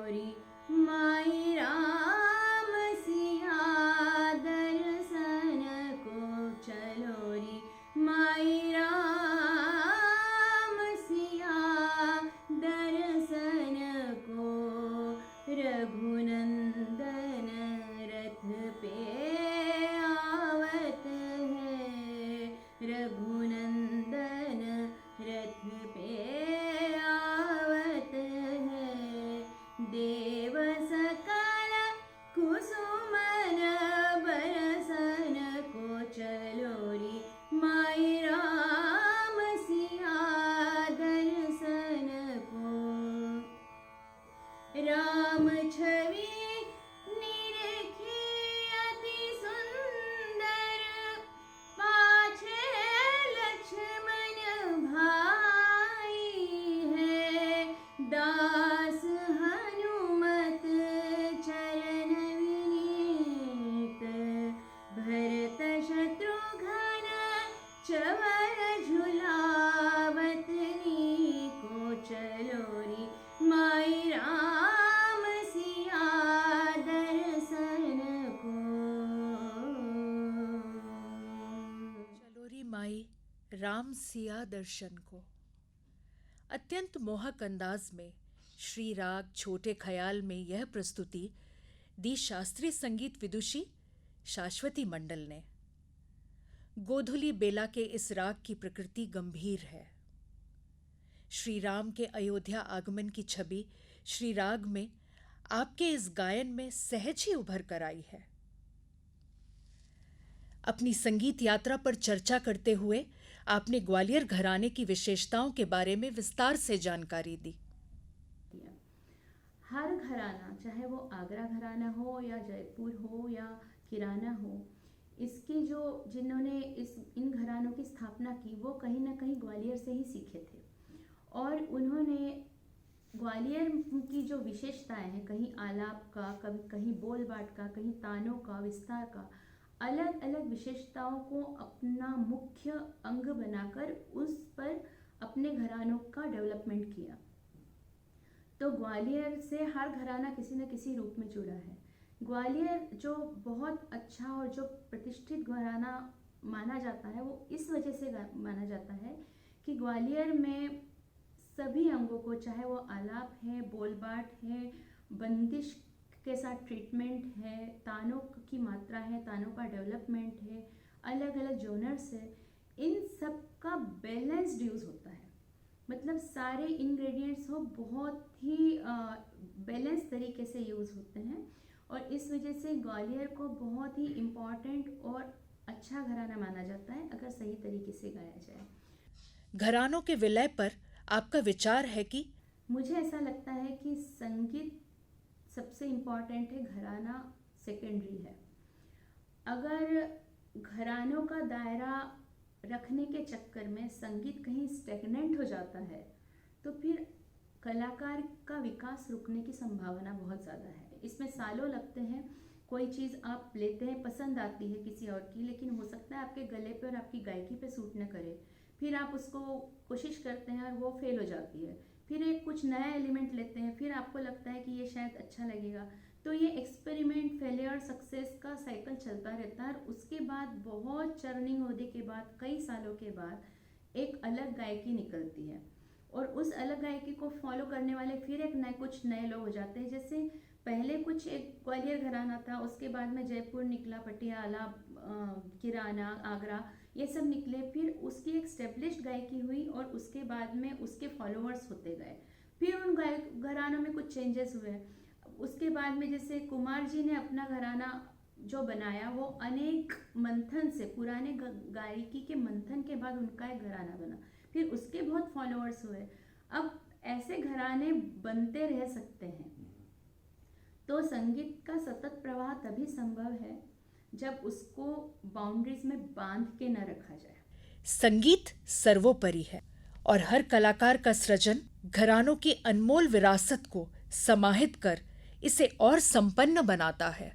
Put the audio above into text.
री माई राम सिया दर्शन को चलो री माई राम सिया दर्शन को रघुनंदन रथ पे आवत है रघुनंदन रथ पे आवत है देव सकल कुसुमन बरसन को चलो री माई राम सिया दर्शन को राम छवि निरखी अति सुंदर पाछे लक्ष्मण भाई है दास हनुमत चरण विनीत भरत शत्रुघ्न चवर झुलावत को चलो री माई राम सिया दर्शन को चलो री माई राम सिया दर्शन को। अत्यंत मोहक अंदाज में श्री राग छोटे ख्याल में यह प्रस्तुति दी शास्त्रीय संगीत विदुषी शाश्वती मंडल ने। गोधुली बेला के इस राग की प्रकृति गंभीर है। श्री राम के अयोध्या आगमन की छवि श्री राग में आपके इस गायन में सहज ही उभर कर आई है। अपनी संगीत यात्रा पर चर्चा करते हुए आपने ग्वालियर घराने की विशेषताओं के बारे में विस्तार से जानकारी दी। हर घराना चाहे वो आगरा घराना हो या जयपुर हो या किराना हो इसके जो जिन्होंने इन घरानों की स्थापना की वो कहीं ना कहीं ग्वालियर से ही सीखे थे और उन्होंने ग्वालियर की जो विशेषताएं हैं कहीं आलाप का कभी कहीं बोल बाट का कहीं तानों का विस्तार का अलग अलग विशेषताओं को अपना मुख्य अंग बनाकर उस पर अपने घरानों का डेवलपमेंट किया। तो ग्वालियर से हर घराना किसी न किसी रूप में जुड़ा है। ग्वालियर जो बहुत अच्छा और जो प्रतिष्ठित घराना माना जाता है वो इस वजह से माना जाता है कि ग्वालियर में सभी अंगों को चाहे वो आलाप है बोलबाट है बंदिश के साथ ट्रीटमेंट है तानों की मात्रा है तानों का डेवलपमेंट है अलग अलग जोनर्स है इन सब का बैलेंस्ड यूज़ होता है मतलब सारे इंग्रेडिएंट्स हो बहुत ही बैलेंस तरीके से यूज़ होते हैं और इस वजह से ग्वालियर को बहुत ही इम्पॉर्टेंट और अच्छा घराना माना जाता है अगर सही तरीके से गाया जाए। घरानों के विलय पर आपका विचार है कि मुझे ऐसा लगता है कि संगीत सबसे इम्पॉर्टेंट है घराना सेकेंडरी है। अगर घरानों का दायरा रखने के चक्कर में संगीत कहीं स्टेगनेंट हो जाता है तो फिर कलाकार का विकास रुकने की संभावना बहुत ज़्यादा है। इसमें सालों लगते हैं कोई चीज़ आप लेते हैं पसंद आती है किसी और की लेकिन हो सकता है आपके गले पे और आपकी गायकी पे सूट न करे फिर आप उसको कोशिश करते हैं और वो फेल हो जाती है फिर एक कुछ नया एलिमेंट लेते हैं फिर आपको लगता है कि ये शायद अच्छा लगेगा तो ये एक्सपेरिमेंट फेलियर सक्सेस का साइकिल चलता रहता है और उसके बाद बहुत चर्निंग होने के बाद कई सालों के बाद एक अलग गायकी निकलती है और उस अलग गायकी को फॉलो करने वाले फिर एक नए कुछ नए लोग हो जाते हैं। जैसे पहले कुछ एक ग्वालियर घराना था उसके बाद में जयपुर निकला पटियाला किराना आगरा ये सब निकले फिर उसकी एक स्टेब्लिश्ड गायकी हुई और उसके बाद में उसके फॉलोअर्स होते गए फिर उन घरानों में कुछ चेंजेस हुए उसके बाद में जैसे कुमार जी ने अपना घराना जो बनाया वो अनेक मंथन से पुराने गायकी के मंथन के बाद उनका एक घराना बना फिर उसके बहुत फॉलोअर्स हुए। अब ऐसे घराने बनते रह सकते हैं तो संगीत का सतत प्रवाह तभी संभव है जब उसको बाउंड्रीज में बांध के न रखा जाए। संगीत सर्वोपरि है और हर कलाकार का सृजन घरानों की अनमोल विरासत को समाहित कर इसे और संपन्न बनाता है।